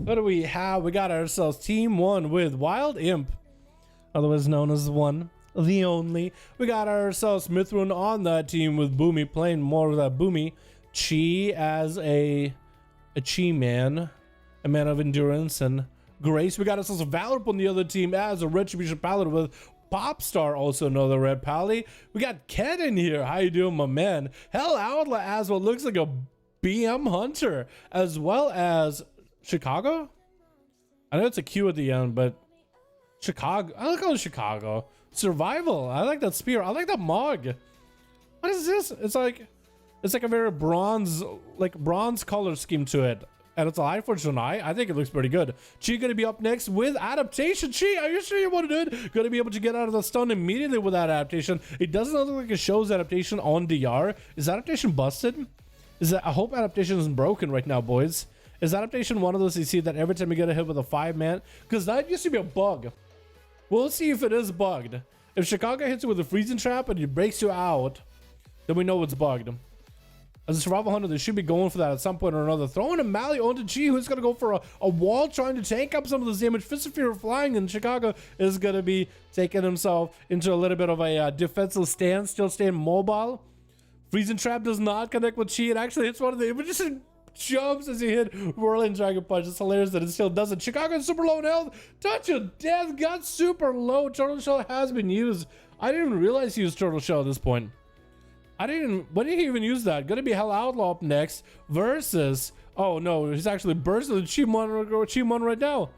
What do we have? We got ourselves Team 1 with Wild Imp, otherwise known as one, the only. We got ourselves Mithrun on that team with Boomi, playing more of that Boomi. Chi as a Chi man, a man of endurance and grace. We got ourselves Valorp on the other team as a Retribution Paladin with Popstar, also another red pally. We got Ken in here. How you doing, my man? Hell, Outlaw as what looks like a BM Hunter, as well as Chicago. I know it's a Q at the end, but Chicago. I like how Chicago. Survival. I like that spear. I like that mug. What is this? It's like a very bronze color scheme to it. And it's a Lightforged Lanai. I think it looks pretty good. Chi gonna be up next with adaptation. Chi, are you sure you want to do it? Gonna be able to get out of the stun immediately with that adaptation. It doesn't look like it shows adaptation on DR. Is adaptation busted? I hope adaptation isn't broken right now, boys. Is adaptation one of those you see that every time you get a hit with a 5-man? Because that used to be a bug. We'll see if it is bugged. If Chicago hits you with a freezing trap and it breaks you out, then we know it's bugged. As a survival hunter, they should be going for that at some point or another. Throwing a Mally onto Chi, who's going to go for a wall, trying to tank up some of this damage. Fist of Fear flying, and Chicago is going to be taking himself into a little bit of a defensive stance, still staying mobile. Freezing Trap does not connect with Chi. It actually hits one of the images and jumps as he hit Whirling Dragon Punch. It's hilarious that it still doesn't. Chicago is super low in health. Touch of Death got super low. Turtle Shell has been used. I didn't even realize he used Turtle Shell at this point. When did he even use that? Gonna be Hell Outlaw up next versus, oh no, he's actually bursting the Chi Mon right now.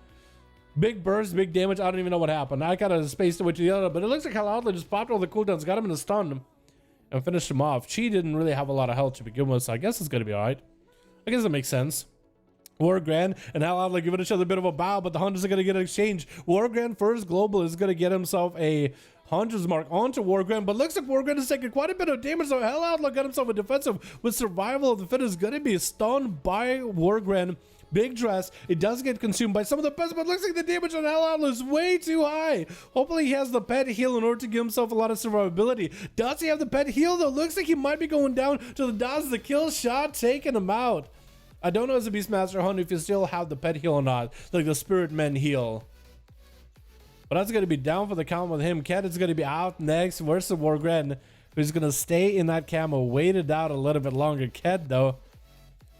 Big burst, big damage. I don't even know what happened. I kind of spaced away to the other, but it looks like Hell Outlaw just popped all the cooldowns, got him in a stun, and finished him off. Chi didn't really have a lot of health to begin with, so I guess it's gonna be alright. I guess that makes sense. Wargrave and Hell Outlaw giving each other a bit of a bow, but the Hunters are going to get an exchange. Wargrave first global is going to get himself a Hunter's Mark onto Wargrave, but looks like Wargrave is taking quite a bit of damage, so Hell Outlaw got himself a defensive with survival of the fittest. Going to be stunned by Wargrave. Big dress. It does get consumed by some of the pests, but looks like the damage on Hell Outlaw is way too high. Hopefully he has the pet heal in order to give himself a lot of survivability. Does he have the pet heal though? Looks like he might be going down to the dots. The kill shot taking him out. I don't know as a Beastmaster Hunter if you still have the pet heal or not, like the Spirit Men heal. But that's going to be down for the count with him. Cat is going to be out next versus Wargren, who's going to stay in that camo, wait it out a little bit longer. Cat, though,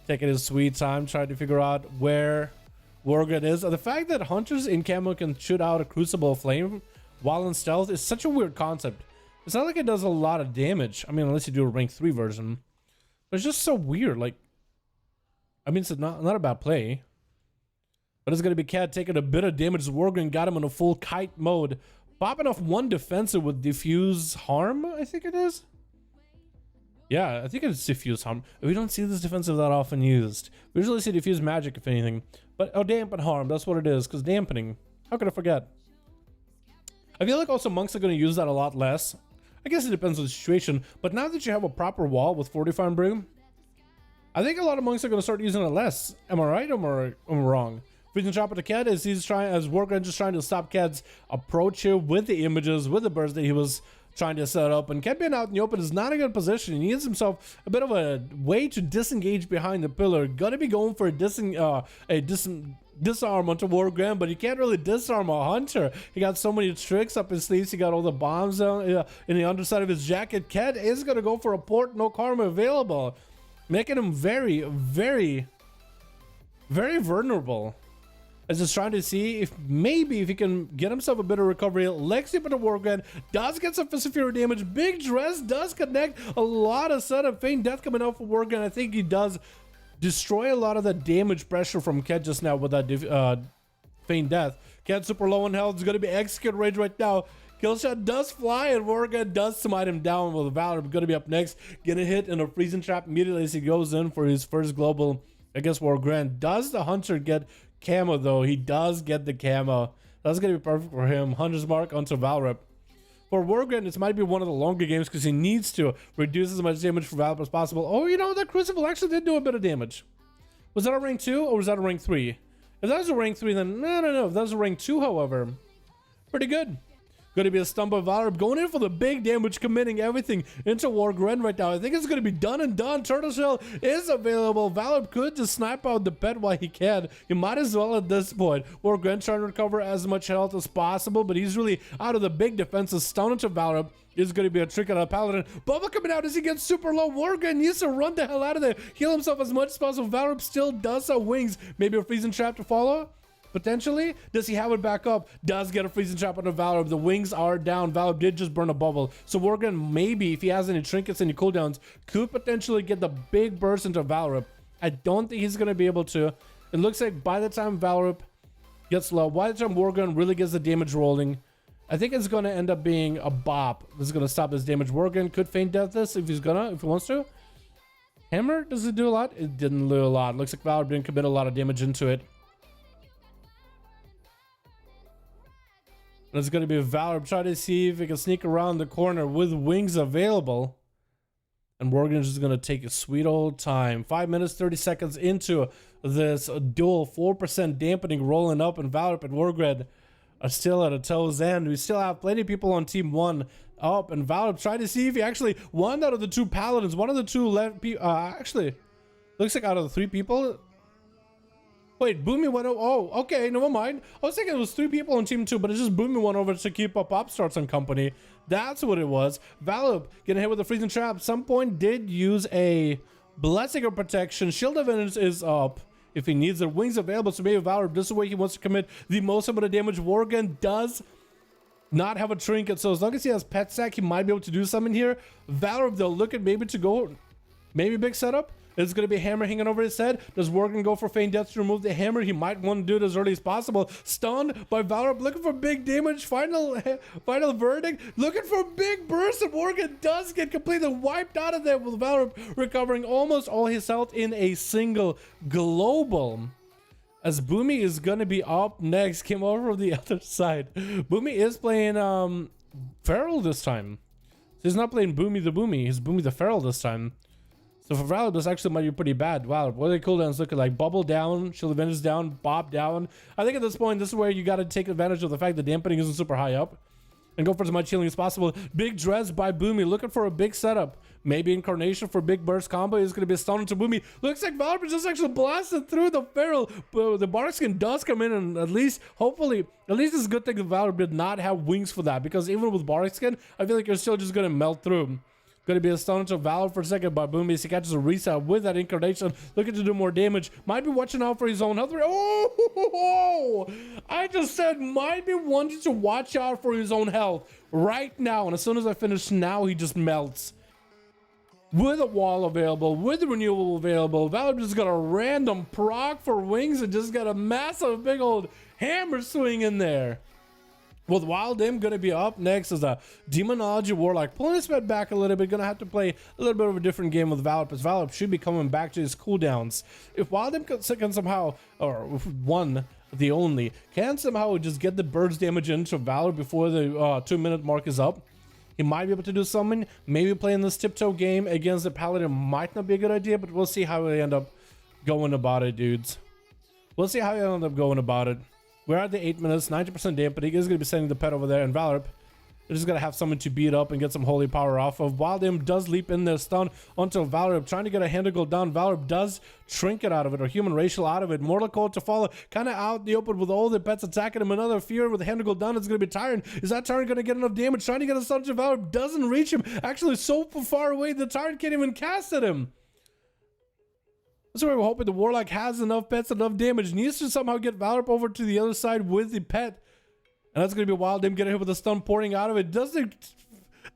taking his sweet time, trying to figure out where Wargren is. The fact that Hunters in camo can shoot out a Crucible Flame while in stealth is such a weird concept. It's not like it does a lot of damage. I mean, unless you do a rank 3 version. But it's just so weird, like... I mean, it's not a bad play. But it's going to be Cat taking a bit of damage. Wargren got him in a full kite mode. Popping off one defensive with Diffuse Harm, I think it is. Yeah, I think it's Diffuse Harm. We don't see this defensive that often used. We usually see Diffuse Magic, if anything. But, oh, Dampen Harm, that's what it is. Because dampening. How could I forget? I feel like also monks are going to use that a lot less. I guess it depends on the situation. But now that you have a proper wall with Fortify and Brew, I think a lot of monks are going to start using it less. Am I right or am I wrong? Freezing Trap at the Cat as Wargren just trying to stop Cat's approach here with the images, with the burst that he was trying to set up. And Cat being out in the open is not a good position. He needs himself a bit of a way to disengage behind the pillar. Gonna be going for a disarm onto Wargren, but he can't really disarm a Hunter. He got so many tricks up his sleeves. He got all the bombs in the underside of his jacket. Cat is gonna go for a port, no karma available, making him very, very, very vulnerable. As just trying to see if maybe if he can get himself a bit of recovery. Lexi but the Wargren does get some Fist of Fury damage. Big Dress does connect. A lot of setup. Feign Death coming out for Wargren. I think he does destroy a lot of the damage pressure from Ket just now with that Feign Death. Ket super low on health. It's going to be Execute Rage right now. Killshot does fly and Wargren does smite him down with Valor. Going to be up next. Get a hit in a Freezing Trap immediately as he goes in for his first global against Wargren. Does the Hunter get camo though? He does get the camo. That's going to be perfect for him. Hunter's Mark onto Valrep. For Wargren, this might be one of the longer games because he needs to reduce as much damage for Valrep as possible. Oh, you know, that Crucible actually did do a bit of damage. Was that a rank 2 or was that a rank 3? If that was a rank 3, then no. If that was a rank 2, however, pretty good. Gonna be a stump of Valor going in for the big damage, committing everything into wargrave right now. I think it's gonna be done and done. Turtle Shell is available. Valor could just snipe out the pet while he can. He might as well at this point. Wargrave trying to recover as much health as possible, but he's really out of the big defenses. Stun into Valor is going to be a trick on a Paladin. Bubba coming out as he gets super low. Wargrave needs to run the hell out of there. Heal himself as much as possible. Valor still does have wings. Maybe a freezing trap to follow. Potentially. Does he have it back up? Does get a freezing trap on the Valor. The wings are down. Valor did just burn a bubble. So Wargrave, maybe if he has any trinkets, any cooldowns, could potentially get the big burst into Valor. I don't think he's going to be able to. It looks like by the time Valor gets low, by the time Wargrave really gets the damage rolling, I think it's going to end up being a bop. This is going to stop his damage. Wargrave could feint death this if he wants to. Hammer, does it do a lot? It didn't do a lot. Looks like Valor didn't commit a lot of damage into it. And it's going to be Valor trying to see if he can sneak around the corner with wings available. And Wargrave is going to take a sweet old time. 5 minutes, 30 seconds into this duel. 4% dampening rolling up, and Valor and Wargrave are still at a toe's end. We still have plenty of people on team 1 up, and Valor trying to see if he actually, one out of the 2 Paladins, one of the 2 left actually, looks like out of the 3 people. Wait, Boomi went over. Oh, okay, never mind. I was thinking it was 3 people on team 2, but it's just Boomi went over to keep up Upstarts and company. That's what it was. Valor getting hit with a freezing trap. At some point did use a blessing of protection. Shield of Vengeance is up if he needs it. Wings available, so maybe Valor, this is the way he wants to commit the most amount of damage. Wargrave does not have a trinket, so as long as he has pet sack, he might be able to do something here. Valor, they'll look at maybe to go, maybe big setup. It's going to be a hammer hanging over his head. Does Wargrave go for feint death to remove the hammer? He might want to do it as early as possible. Stunned by Valor, looking for big damage. Final verdict, looking for big burst, and Wargrave does get completely wiped out of there, with Valor recovering almost all his health in a single global. As Boomi is going to be up next. Came over from the other side. Boomi is playing Feral this time. So he's not playing Boomi the Boomi. He's Boomi the Feral this time. So for Valor, this actually might be pretty bad. Wow, what are the cooldowns looking like? Bubble down, Shield of Vengeance down, Bob down. I think at this point, this is where you got to take advantage of the fact that dampening isn't super high up and go for as much healing as possible. Big Dress by Boomi, looking for a big setup. Maybe Incarnation for big burst combo is going to be a stun into Boomi. Looks like Valor just actually blasted through the Feral. The Barkskin does come in, and at least, hopefully, at least it's a good thing that Valor did not have wings for that, because even with Barkskin, I feel like you're still just going to melt through. Going to be a stun into Valor for a second by Boomi as he catches a reset with that Incarnation, looking to do more damage. Might be watching out for his own health. Oh, I just said might be wanting to watch out for his own health right now. And as soon as I finish now, he just melts. With a wall available, with the renewal available, Valor just got a random proc for wings and just got a massive big old hammer swing in there. With Wild Imp going to be up next as a Demonology Warlock. Pulling his bed back a little bit, going to have to play a little bit of a different game with Valor, because Valor should be coming back to his cooldowns. If Wild Imp can somehow, or one, the only, can somehow just get the burst damage into Valor before the 2-minute mark is up, he might be able to do something. Maybe playing this tiptoe game against the Paladin might not be a good idea, but we'll see how we end up going about it, dudes. We'll see how we end up going about it. We're at the 8 minutes, 90% dampening. He's going to be sending the pet over there, and Valor is going to have someone to beat up and get some holy power off of. Wild Imp does leap in there, stun onto Valor, trying to get a hand to go down. Valor does trinket out of it, or human racial out of it. Mortal Coil to follow, kind of out in the open with all the pets attacking him. Another Fear with a hand to go down. It's going to be Tyrant. Is that Tyrant going to get enough damage? Trying to get a stun to Valor, doesn't reach him. Actually, so far away, the Tyrant can't even cast at him. That's why we're hoping the Warlock has enough pets, enough damage. Needs to somehow get Valor over to the other side with the pet. And that's going to be Wild Imp getting hit with a stun pouring out of it. Doesn't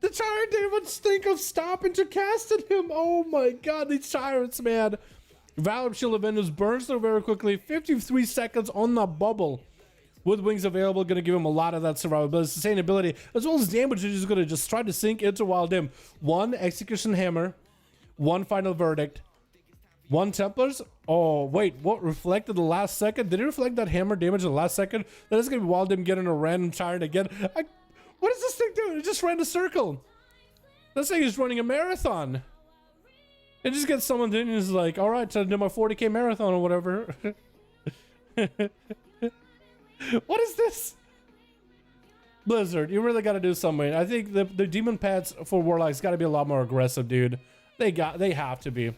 the Tyrant even think of stopping to cast at him? Oh my god, these Tyrants, man. Valor Shield of Vengeance burns through very quickly. 53 seconds on the bubble. With wings available, going to give him a lot of that survivability, sustainability, as well as damage. He's going to just try to sink into Wild Imp. 1 Execution Hammer. 1 Final Verdict. 1 Templars. Oh, wait. What reflected the last second? Did it reflect that hammer damage in the last second? That is going to be Wild Imp getting a random Tyrant again. What does this thing do? It just ran a circle. This thing is running a marathon. It just gets summoned in and is like, all right, time to do my 40k marathon or whatever. What is this? Blizzard, you really got to do something. I think the demon pets for Warlock's got to be a lot more aggressive, dude. They have to be.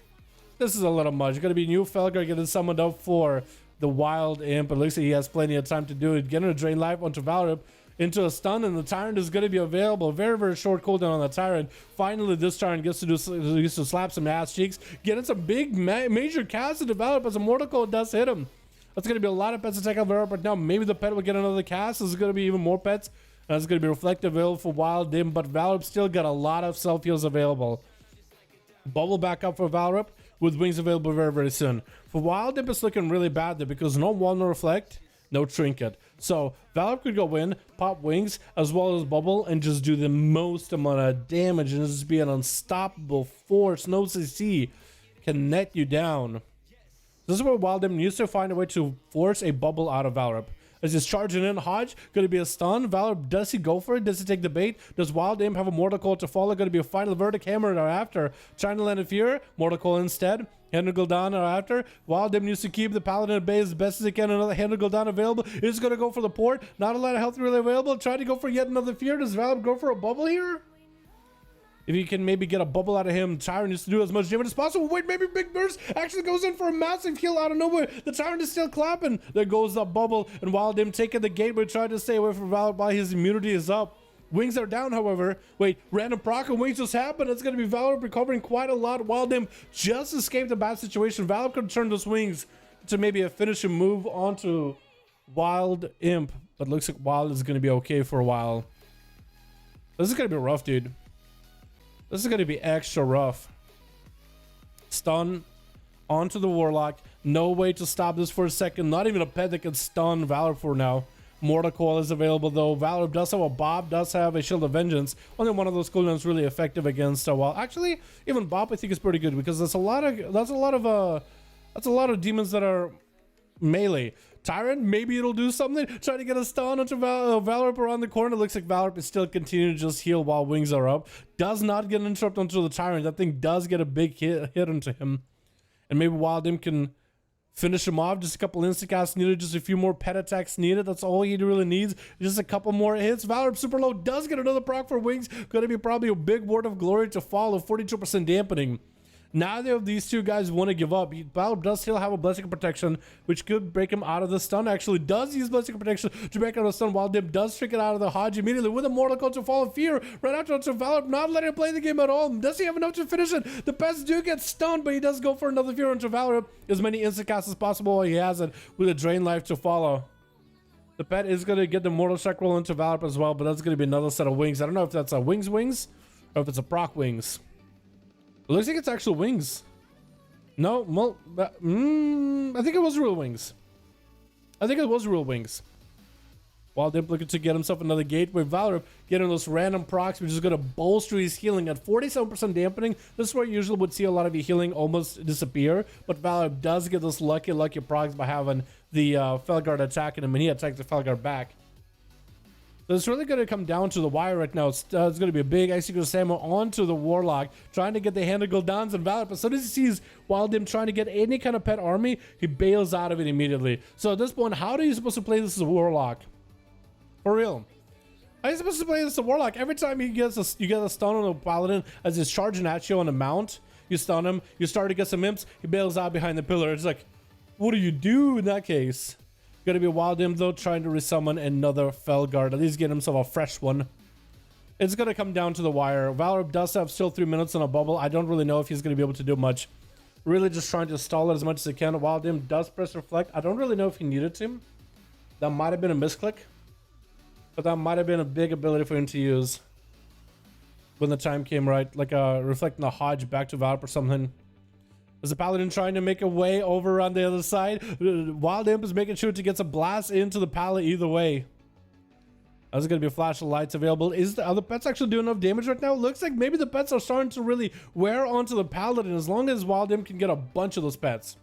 This is a little much. Gonna be new Felgar getting summoned up for the Wild Imp. It looks like he has plenty of time to do it. Getting a Drain Life onto Valorip into a stun, and the Tyrant is going to be available. Very, very short cooldown on the Tyrant. Finally, this Tyrant gets to slap some ass cheeks, getting some big major casts to develop as a Mortal Coil does hit him. That's going to be a lot of pets to take out Valorip, but now maybe the pet will get another cast. There's going to be even more pets. That's going to be reflective available for Wild Imp, but Valorip still got a lot of self heals available. Bubble back up for Valorip with wings available very, very soon. For Wild Imp, it's looking really bad there because no wall, no reflect, no trinket. So Valorip could go in, pop wings as well as bubble, and just do the most amount of damage and just be an unstoppable force. No CC can net you down. This is where Wild Imp needs to find a way to force a bubble out of Valorip. As he's charging in, Hodge, going to be a stun. Valorip, does he go for it? Does he take the bait? Does Wild Imp have a Mortal Coil to follow? Going to be a final verdict hammer thereafter. Trying to land a fear. Mortal Coil instead. Hand of Gul'dan thereafter. Wild Imp needs to keep the Paladin at bay as best as he can. Another Hand of Gul'dan available. He's going to go for the port. Not a lot of health really available. Trying to go for yet another fear. Does Valorip go for a bubble here? If you can maybe get a bubble out of him, Tyrant needs to do as much damage as possible. Wait, maybe Big Burst actually goes in for a massive heal out of nowhere. The Tyrant is still clapping. There goes the bubble, and Wild Imp taking the gateway, trying to stay away from Valorip while his immunity is up. Wings are down, however. Wait, random proc and wings just happened. It's going to be Valorip recovering quite a lot. Wild Imp just escaped a bad situation. Valorip could turn those wings to maybe a finishing move onto Wild Imp, but looks like Wild is going to be okay for a while. This is going to be rough, dude. This is going to be extra rough. Stun onto the Warlock. No way to stop this for a second. Not even a pet that can stun Valorip for now. Mortal Coil is available though. Valorip does have a Bob, does have a Shield of Vengeance. Only one of those cooldowns really effective against well, actually, even Bob I think is pretty good because that's a lot of demons that are melee. Tyrant, maybe it'll do something. Try to get a stun onto Valorip around the corner. Looks like Valorip is still continuing to just heal while wings are up. Does not get an interrupt onto the Tyrant. That thing does get a big hit into him. And maybe Wild Imp can finish him off. Just a couple instant casts needed. Just a few more pet attacks needed. That's all he really needs. Just a couple more hits. Valorip super low. Does get another proc for wings. Gonna be probably a big word of glory to follow. 42% dampening. Neither of these two guys want to give up. Valorip does still have a Blessing of Protection, which could break him out of the stun. Actually, does use Blessing of Protection to break out of the stun. Wild Imp does trick it out of the Hodge immediately with a Mortal Coil to fall of fear. Right after Valorip not letting him play the game at all. Does he have enough to finish it? The pets do get stunned, but he does go for another fear onto Valorip. As many instant casts as possible while he has it with a Drain Life to follow. The pet is going to get the Mortal Strike roll into Valorip as well, but that's going to be another set of wings. I don't know if that's a wings or if it's a proc wings. It looks like it's actual wings. No, well, I think it was real wings. Wild Imp looking to get himself another gateway. Valorip getting those random procs, which is going to bolster his healing at 47% dampening. This is where you usually would see a lot of your healing almost disappear, but Valorip does get those lucky procs by having the Felguard attacking him, and he attacks the Felguard back. So it's really going to come down to the wire right now. It's going to be a big Executive Samo onto the Warlock, trying to get the Hand of Gul'dans and Valorip. As soon as he sees Wild Imp trying to get any kind of pet army, he bails out of it immediately. So at this point, how are you supposed to play this as a Warlock? For real. How are you supposed to play this as a Warlock? Every time you get a stun on a Paladin as he's charging at you on a mount, you stun him, you start to get some imps, he bails out behind the pillar. It's like, what do you do in that case? Gonna be Wild Imp though, trying to resummon another Felguard. At least get himself a fresh one. It's gonna come down to the wire. Valorip does have still 3 minutes on a bubble. I don't really know if he's gonna be able to do much. Really just trying to stall it as much as he can. Wild Imp does press reflect. I don't really know if he needed to. That might have been a misclick. But that might have been a big ability for him to use when the time came right. Like reflecting the Hodge back to Valorip or something. As the Paladin trying to make a way over on the other side. Wild Imp is making sure to get some blast into the Paladin either way. There's going to be a flash of lights available. Are the pets actually doing enough damage right now? Looks like maybe the pets are starting to really wear onto the Paladin as long as Wild Imp can get a bunch of those pets.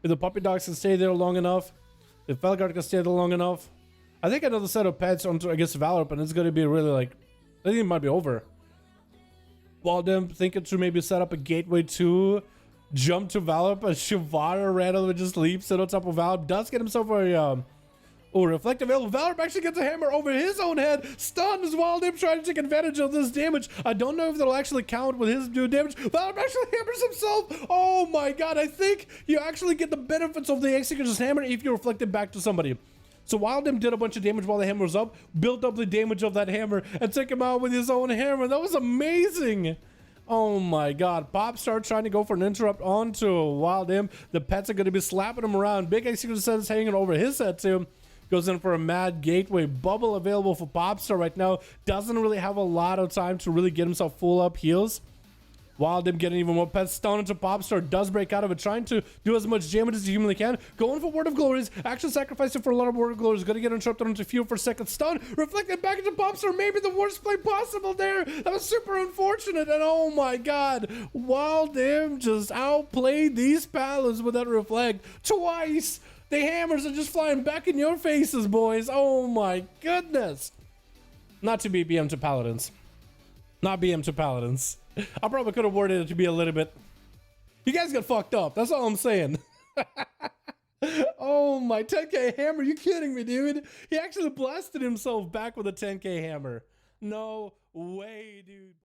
If the puppy dogs can stay there long enough, if Felguard can stay there long enough, I think another set of pets onto against Valorip, and it's going to be really like, I think it might be over. Wild Imp thinking to maybe set up a gateway to jump to Valorip, but Shivara randomly just leaps it on top of Valorip. Does get himself Oh, reflect available. Valor actually gets a hammer over his own head. Stunned as Wild Imp trying to take advantage of this damage. I don't know if that'll actually count with his new damage. Valor actually hammers himself. Oh my god, I think you actually get the benefits of the Executor's hammer if you reflect it back to somebody. So Wild Imp did a bunch of damage while the hammer was up, built up the damage of that hammer, and took him out with his own hammer. That was amazing. Oh my god. Popstar trying to go for an interrupt onto Wild Imp. The pets are going to be slapping him around. Big Executor says hanging over his head too. Goes in for a mad gateway. Bubble available for Popstar right now. Doesn't really have a lot of time to really get himself full up heals. Wild Imp getting even more pets. Stone into Popstar. Does break out of it. Trying to do as much damage as he humanly can. Going for Word of Glories. Actually sacrificing for a lot of Word of Glories. Gonna get interrupted onto Fuel for a second. Stun. Reflected back into Popstar. Maybe the worst play possible there. That was super unfortunate. And oh my god. Wild Imp just outplayed these Paladins with that reflect. Twice. The hammers are just flying back in your faces, boys. Oh my goodness. Not to be BM to Paladins. Not BM to Paladins. I probably could have worded it to be a little bit. You guys got fucked up. That's all I'm saying. Oh my 10k hammer. You kidding me, dude? He actually blasted himself back with a 10k hammer. No way, dude.